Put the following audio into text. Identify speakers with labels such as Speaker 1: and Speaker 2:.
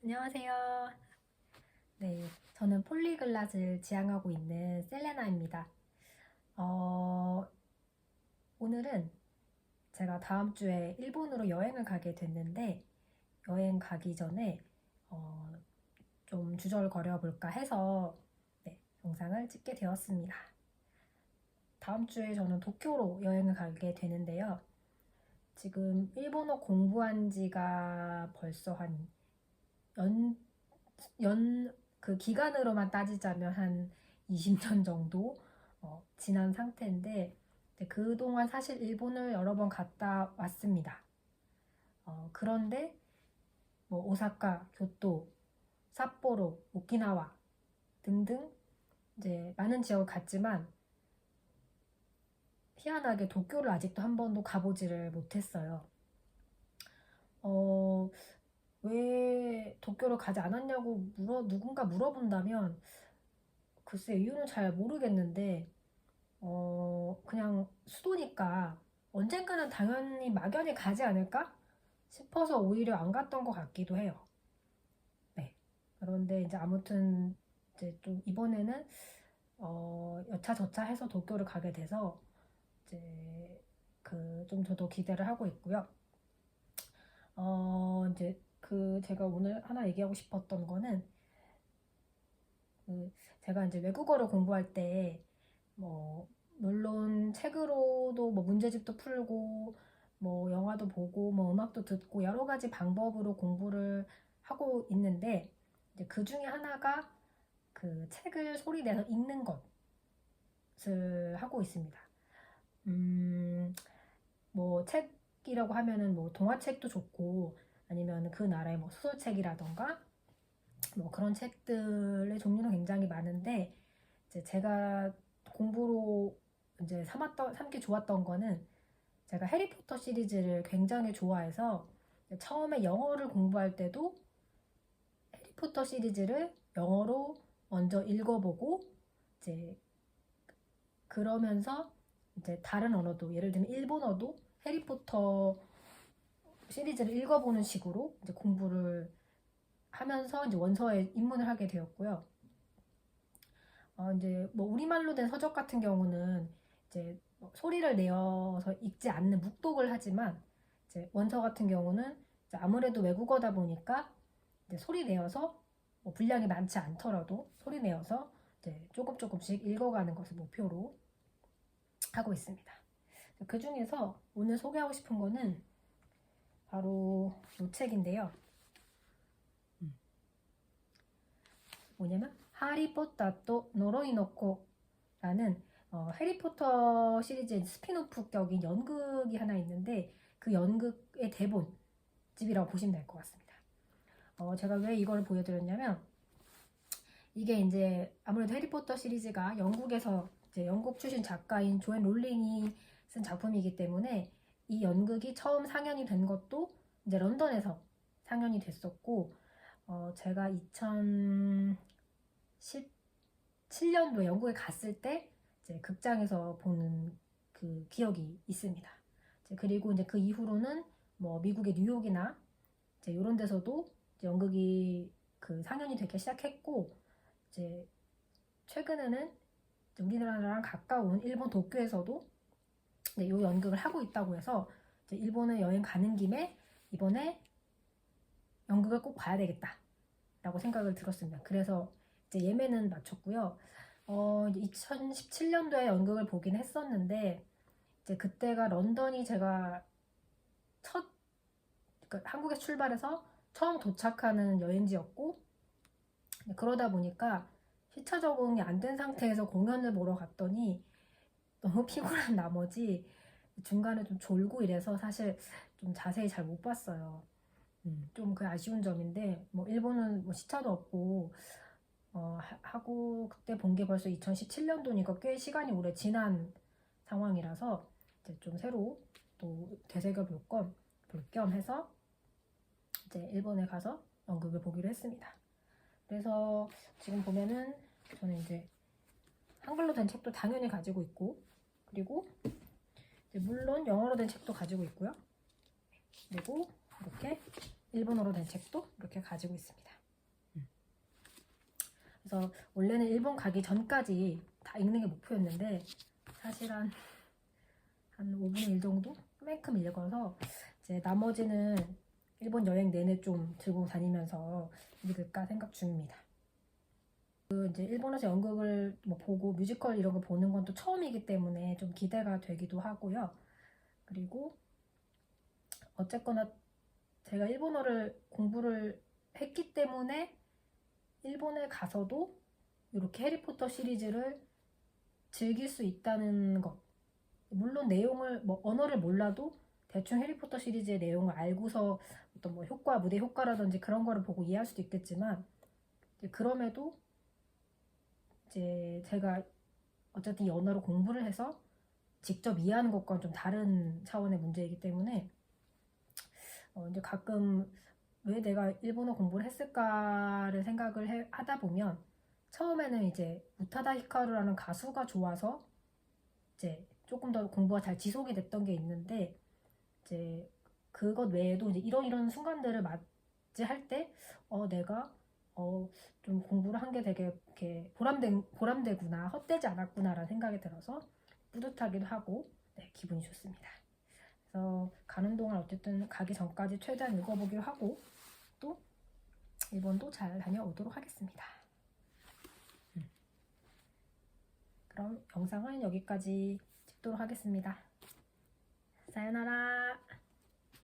Speaker 1: 안녕하세요. 네, 저는 폴리글랏을 지향하고 있는 셀레나입니다. 오늘은 제가 다음 주에 일본으로 여행을 가게 됐는데 여행 가기 전에 어, 좀 주저거려 볼까 해서 네, 영상을 찍게 되었습니다. 다음 주에 저는 도쿄로 여행을 가게 되는데요. 지금 일본어 공부한 지가 벌써 한 연, 그 기간으로만 따지자면 한 20년 정도 지난 상태인데 그동안 사실 일본을 여러 번 갔다 왔습니다. 그런데 뭐 오사카, 교토, 삿포로, 오키나와 등등 이제 많은 지역을 갔지만 희한하게 도쿄를 아직도 한 번도 가보지를 못했어요. 어, 왜 도쿄를 가지 않았냐고 누군가 물어본다면 글쎄 이유는 잘 모르겠는데 그냥 수도니까 언젠가는 당연히 막연히 가지 않을까 싶어서 오히려 안 갔던 것 같기도 해요. 네. 그런데 이제 아무튼 이제 좀 이번에는 여차저차 해서 도쿄를 가게 돼서 이제 그 좀 저도 기대를 하고 있고요. 이제 그 제가 오늘 하나 얘기하고 싶었던 거는 그 제가 이제 외국어를 공부할 때 뭐 물론 책으로도 뭐 문제집도 풀고 뭐 영화도 보고 뭐 음악도 듣고 여러 가지 방법으로 공부를 하고 있는데 이제 그 중에 하나가 그 책을 소리 내서 읽는 것을 하고 있습니다. 뭐 책이라고 하면은 뭐 동화책도 좋고 아니면 그 나라의 뭐 소설책이라던가 뭐 그런 책들의 종류는 굉장히 많은데 이제 제가 공부로 이제 삼기 좋았던 거는 제가 해리포터 시리즈를 굉장히 좋아해서 처음에 영어를 공부할 때도 해리포터 시리즈를 영어로 먼저 읽어보고 이제 그러면서 이제 다른 언어도 예를 들면 일본어도 해리포터 시리즈를 읽어보는 식으로 이제 공부를 하면서 이제 원서에 입문을 하게 되었고요. 이제 뭐 우리말로 된 서적 같은 경우는 이제 뭐 소리를 내어서 읽지 않는 묵독을 하지만 이제 원서 같은 경우는 이제 아무래도 외국어다 보니까 이제 소리 내어서 뭐 분량이 많지 않더라도 소리 내어서 이제 조금씩 읽어가는 것을 목표로 하고 있습니다. 그 중에서 오늘 소개하고 싶은 거는 바로 이 책인데요. 뭐냐면 하리포터 또 노로이노코라는 해리포터 시리즈의 스피노프격인 연극이 하나 있는데 그 연극의 대본집이라고 보시면 될 것 같습니다. 제가 왜 이걸 보여드렸냐면 이게 이제 아무래도 해리포터 시리즈가 영국에서 이제 영국 출신 작가인 조앤 롤링이 쓴 작품이기 때문에 이 연극이 처음 상연이 된 것도 이제 런던에서 상연이 됐었고 제가 2017년도에 영국에 갔을 때 이제 극장에서 보는 그 기억이 있습니다. 그리고 이제 그 이후로는 뭐 미국의 뉴욕이나 이제 이런 데서도 이제 연극이 그 상연이 되기 시작했고 이제 최근에는 이제 우리나라랑 가까운 일본 도쿄에서도 이 연극을 하고 있다고 해서 이제 일본에 여행 가는 김에 이번에 연극을 꼭 봐야 되겠다라고 생각을 들었습니다. 그래서 이제 예매는 마쳤고요. 2017년도에 연극을 보긴 했었는데 이제 그때가 런던이 제가 그러니까 한국에 출발해서 처음 도착하는 여행지였고 그러다 보니까 시차 적응이 안 된 상태에서 공연을 보러 갔더니 너무 피곤한 나머지 중간에 좀 졸고 이래서 사실 좀 자세히 잘 못 봤어요. 좀 그 아쉬운 점인데 뭐 일본은 뭐 시차도 없고 하고 그때 본 게 벌써 2017년도니까 꽤 시간이 오래 지난 상황이라서 이제 좀 새로 또 되새겨 볼 겸 해서 이제 일본에 가서 연극을 보기로 했습니다. 그래서 지금 보면은 저는 이제 한글로 된 책도 당연히 가지고 있고 그리고 물론 영어로 된 책도 가지고 있고요. 그리고 이렇게 일본어로 된 책도 이렇게 가지고 있습니다. 그래서 원래는 일본 가기 전까지 다 읽는 게 목표였는데 사실 한 5분의 1 정도? 그만큼 읽어서 이제 나머지는 일본 여행 내내 좀 들고 다니면서 읽을까 생각 중입니다. 이제 일본에서 연극을 뭐 보고 뮤지컬 이런 거 보는 건 또 처음이기 때문에 좀 기대가 되기도 하고요. 그리고 어쨌거나 제가 일본어를 공부를 했기 때문에 일본에 가서도 이렇게 해리포터 시리즈를 즐길 수 있다는 것. 물론 내용을 뭐 언어를 몰라도 대충 해리포터 시리즈의 내용을 알고서 어떤 뭐 효과, 무대 효과라든지 그런 거를 보고 이해할 수도 있겠지만 그럼에도 이제 제가 어쨌든 이 언어를 공부를 해서 직접 이해하는 것과는 좀 다른 차원의 문제이기 때문에 이제 가끔 왜 내가 일본어 공부를 했을까를 생각을 하다 보면 처음에는 이제 우타다 히카루라는 가수가 좋아서 이제 조금 더 공부가 잘 지속이 됐던 게 있는데 이제 그것 외에도 이제 이런 순간들을 맞이할 때 내가 좀 공부를 한 게 되게 이렇게 보람되구나, 헛되지 않았구나라는 생각이 들어서 뿌듯하기도 하고 네, 기분이 좋습니다. 그래서 가는 동안 어쨌든 가기 전까지 최대한 읽어보기로 하고 또 일본도 잘 다녀오도록 하겠습니다. 그럼 영상은 여기까지 찍도록 하겠습니다. 사요나라.